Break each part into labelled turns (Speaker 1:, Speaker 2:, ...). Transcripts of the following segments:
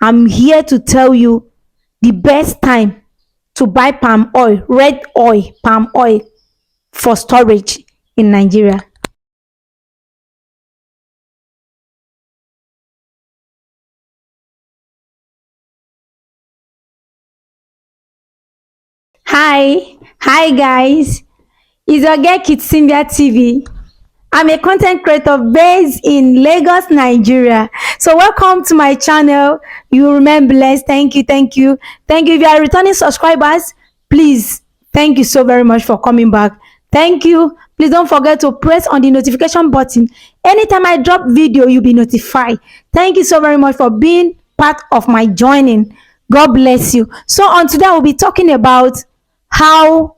Speaker 1: I'm here to tell you the best time to buy palm oil, red oil, palm oil for storage in Nigeria. Hi guys. It's your girl Kitsindia TV. I'm a content creator based in Lagos, Nigeria. So welcome to my channel. You remain blessed. Thank you, thank you, thank you. If you are returning subscribers, please, thank you so very much for coming back. Thank you. Please don't forget to press on the notification button. Anytime I drop video, you'll be notified. Thank you so very much for being part of my joining. God bless you. So on today, we'll be talking about how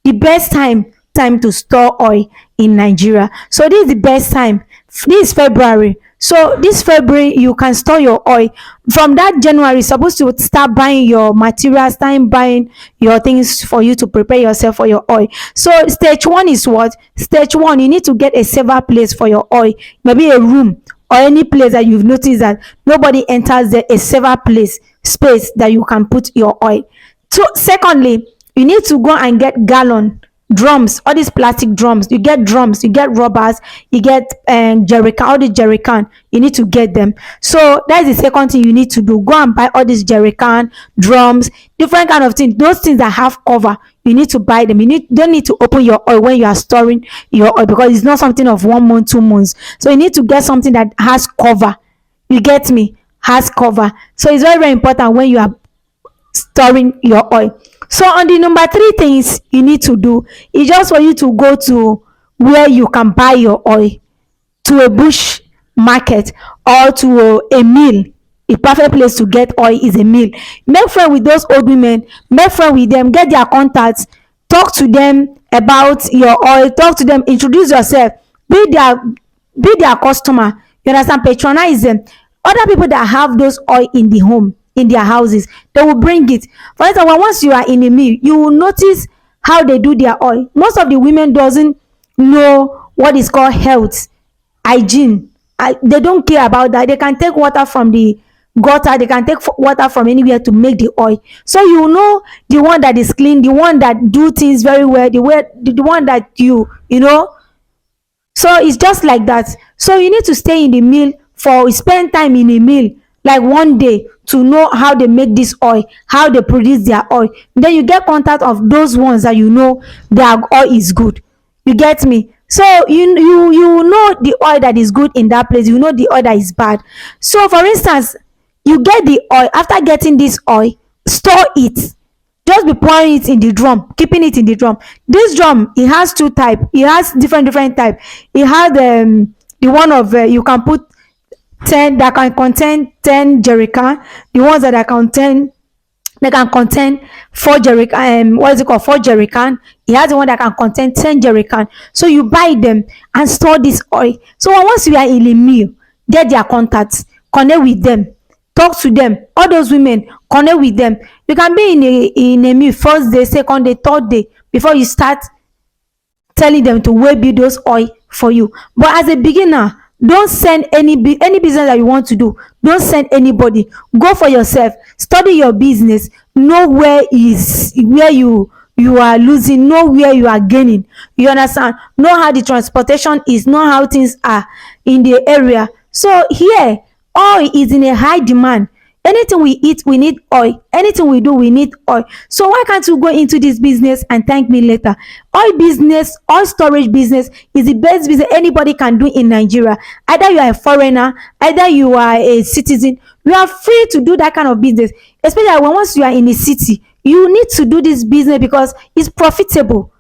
Speaker 1: the best time to store oil in Nigeria. So this is the best time. This is February. So this February you can store your oil. From that January, you're supposed to start buying your materials, start buying your things for you to prepare yourself for your oil. So stage one is what? Stage one, you need to get a safer place for your oil. Maybe a room or any place that you've noticed that nobody enters there, a safer place, space that you can put your oil. So secondly, you need to go and get gallon, drums, all these plastic drums. You get drums, you get rubbers, you get jerrycan, all the jerrycan, you need to get them. So that's the second thing you need to do. Go and buy all these jerrycan, drums, different kind of things. Those things that have cover, you need to buy them. Don't need to open your oil when you are storing your oil, because it's not something of 1 month, 2 months. So you need to get something that has cover. You get me? Has cover. So it's very, very important when you are storing your oil. So on the number 3 things you need to do is just for you to go to where you can buy your oil, to a bush market or to a mill. A perfect place to get oil is a mill. Make friend with those old women, make friend with them, get their contacts, talk to them about your oil, talk to them, introduce yourself, be their customer. You understand? Patronize them. Other people that have those oil in the home, in their houses, they will bring it. For instance, once you are in a mill, you will notice how they do their oil. Most of the women doesn't know what is called health, hygiene. They don't care about that. They can take water from the gutter, they can take water from anywhere to make the oil. So you know the one that is clean, the one that do things very well, the one that you know. So it's just like that. So you need to stay in the mill, for spend time in a mill, like 1 day, to know how they make this oil, how they produce their oil. Then you get contact of those ones that you know their oil is good. You get me? So you know the oil that is good in that place, you know the oil that is bad. So for instance, you get the oil. After getting this oil, store it. Just be pouring it in the drum, keeping it in the drum. This drum, it has 2 type. It has different type. It has the one of you can put 10, that can contain 10 jerrycan. The ones that contain, they can contain 4 jerrycan. What is it called? 4 jerrycan. It has the one that can contain 10 jerrycan. So you buy them and store this oil. So once you are in a mill, get their contacts, connect with them, talk to them. All those women, connect with them. You can be in a mill first day, second day, third day before you start telling them to weigh build those oil for you. But as a beginner, don't send any business that you want to do. Don't send anybody. Go for yourself. Study your business. Know where you are losing. Know where you are gaining. You understand? Know how the transportation is. Know how things are in the area. So here, oil is in a high demand. Anything we eat, we need oil. Anything we do, we need oil. So why can't you go into this business and thank me later? Oil business, oil storage business is the best business anybody can do in Nigeria. Either you are a foreigner, either you are a citizen, you are free to do that kind of business. Especially when once you are in a city, you need to do this business because it's profitable.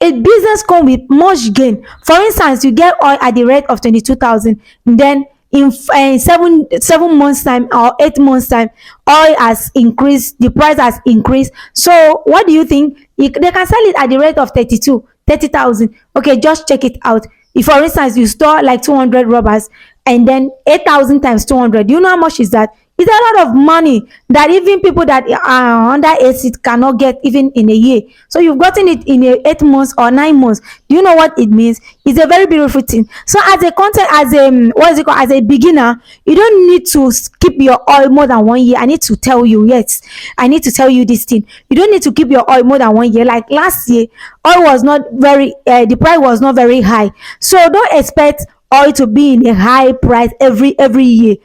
Speaker 1: A business come with much gain. For instance, you get oil at the rate of 22,000, then in 7 months time or 8 months time, oil has increased, the price has increased. So what do you think? They can sell it at the rate of 30,000. Okay, just check it out. If for instance you store like 200 rubbers, and then 8,000 times 200, do you know how much is that? It's a lot of money that even people that are under AC cannot get even in a year. So you've gotten it in 8 months or 9 months. Do you know what it means? It's a very beautiful thing. So as a content, as a what is it called? As a beginner, you don't need to keep your oil more than 1 year. I need to tell you, yes, I need to tell you this thing. You don't need to keep your oil more than 1 year. Like last year, oil was not very, the price was not very high. So don't expect oil to be in a high price every year.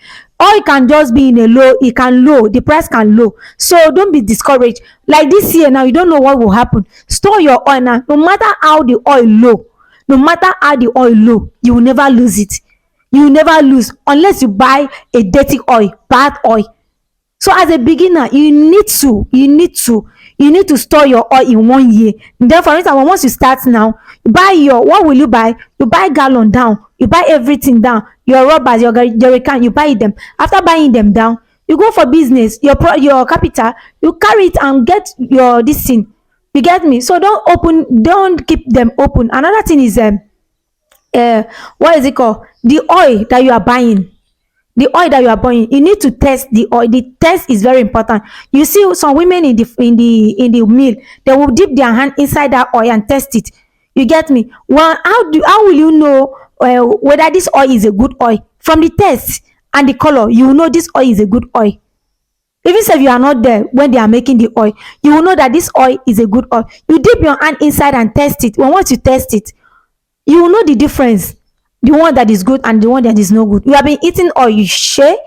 Speaker 1: Oil can just be in a low, it can low, the price can low. So don't be discouraged. Like this year now, you don't know what will happen. Store your oil now. No matter how the oil low, no matter how the oil low, you will never lose it. You will never lose unless you buy a dirty oil, bad oil. So as a beginner, you need to store your oil in 1 year. Then for instance, once you start now, you buy your, what will you buy? You buy gallon down, you buy everything down, your rubbers, your jerry can, you buy them. After buying them down, you go for business, your capital, you carry it and get your this thing. You get me? So don't keep them open. Another thing is what is it called? The oil that you are buying, you need to test the oil. The test is very important. You see some women in the mill, they will dip their hand inside that oil and test it. You get me? Well, how will you know whether this oil is a good oil? From the test and the color, you will know this oil is a good oil. Even if you are not there when they are making the oil, you will know that this oil is a good oil. You dip your hand inside and test it. Once you test it, you will know the difference, the one that is good and the one that is no good. You have been eating oil, you share.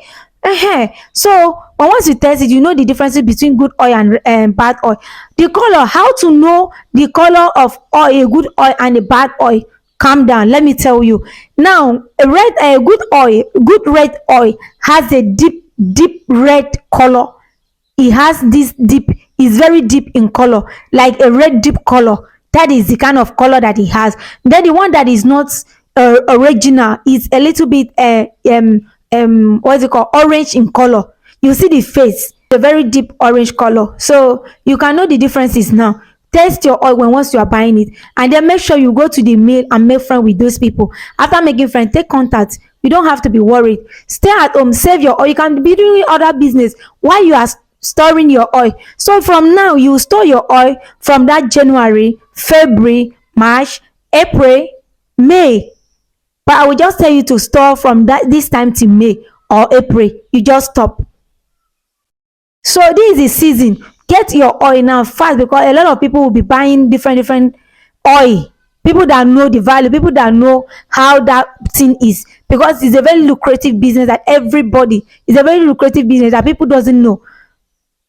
Speaker 1: So once you test it, you know the differences between good oil and bad oil. The color, how to know the color of oil, a good oil and a bad oil? Calm down, let me tell you. Now a good red oil has a deep red color. It has this deep, is very deep in color, like a red deep color. That is the kind of color that it has. Then the one that is not original is a little bit what's it called, orange in color. You see the face, a very deep orange color. So you can know the differences now. Test your oil when once you are buying it, and then make sure you go to the mill and make friend with those people. After making friends, take contact. You don't have to be worried. Stay at home, save your oil. You can be doing other business while you are storing your oil. So from now, you store your oil from that January, February, March, April, May. But I will just tell you to store from this time to May or April. You just stop. So this is the season. Get your oil now fast, because a lot of people will be buying different oil. People that know the value, people that know how that thing is, because it's a very lucrative business that everybody, it's a very lucrative business that people doesn't know.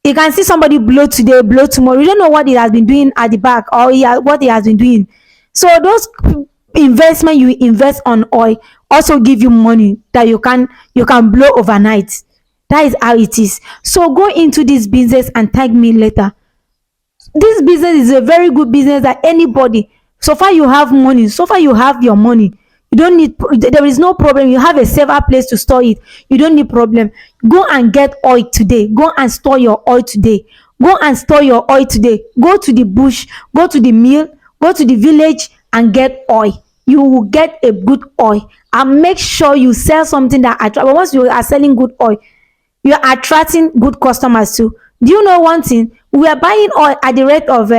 Speaker 1: You can see somebody blow today, blow tomorrow. You don't know what he has been doing at the back, or what he has been doing. So those investment you invest on oil also give you money that you can blow overnight. That is how it is. So go into this business and thank me later. This business is a very good business that anybody, so far you have money, so far you have your money, you don't need, there is no problem. You have a safer place to store it, you don't need problem. Go and get oil today. Go and store your oil today. Go and store your oil today. Go to the bush, go to the mill, go to the village and get oil. You will get a good oil, and make sure you sell something that attract. But once you are selling good oil, you are attracting good customers too. Do you know one thing? We were buying oil at the rate of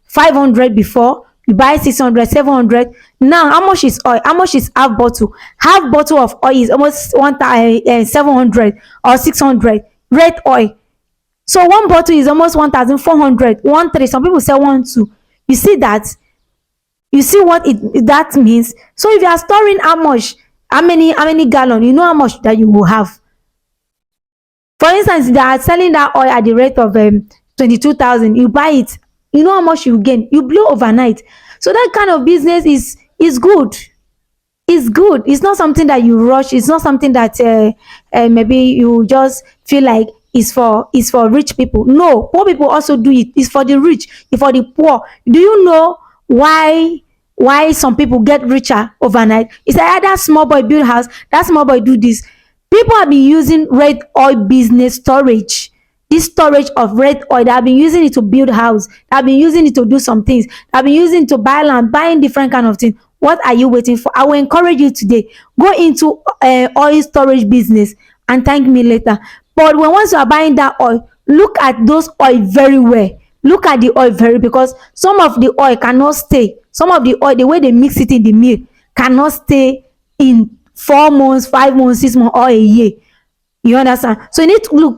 Speaker 1: 500 before. You buy 600, 700. Now how much is oil? How much is half bottle? Half bottle of oil is almost 700 or 600 red oil. So one bottle is almost 1,400, 1,300. Some people say 1,200. You see that? You see what that means? So if you are storing how many gallon, you know how much that you will have. For instance, they are selling that oil at the rate of 22,000. You buy it, you know how much you gain. You blow overnight. So that kind of business is good. It's good. It's not something that you rush. It's not something that maybe you just feel like is for rich people. No, poor people also do it. It's for the rich. It's for the poor. Do you know why some people get richer overnight? It's like that small boy build house, that small boy do this. People have been using red oil business storage. This storage of red oil, they have been using it to build house. They have been using it to do some things. They have been using it to buy land, buying different kind of things. What are you waiting for? I will encourage you today. Go into oil storage business and thank me later. But when once you are buying that oil, look at those oil very well. Look at the oil very, because some of the oil cannot stay. Some of the oil, the way they mix it in the milk, cannot stay in 4 months, 5 months, 6 months, or a year. You understand? So you need to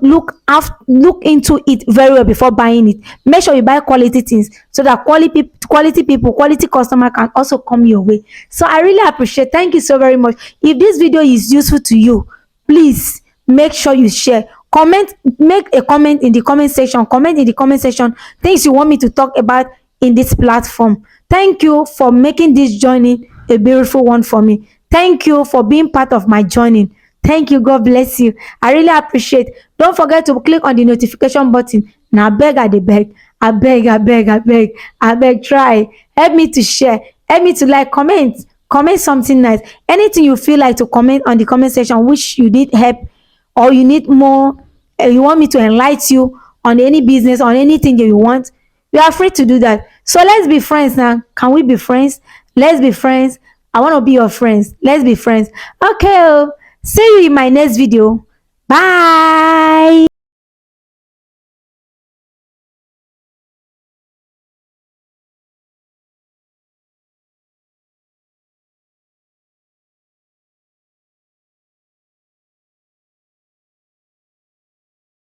Speaker 1: look into it very well before buying it. Make sure you buy quality things, so that quality people, quality customer can also come your way. So I really appreciate. Thank you so very much. If this video is useful to you, please make sure you share, comment, make a comment in the comment section. Comment in the comment section things you want me to talk about in this platform. Thank you for making this journey a beautiful one for me. Thank you for being part of my journey. Thank you. God bless you. I really appreciate. Don't forget to click on the notification button. Now beg, I dey beg. I beg, I beg, I beg, I beg. Try. Help me to share. Help me to like, comment. Comment something nice. Anything you feel like to comment on the comment section, which you need help or you need more, you want me to enlighten you on any business, on anything that you want, you are free to do that. So let's be friends now. Can we be friends? Let's be friends. I want to be your friends. Let's be friends. Okay. See you in my next video. Bye.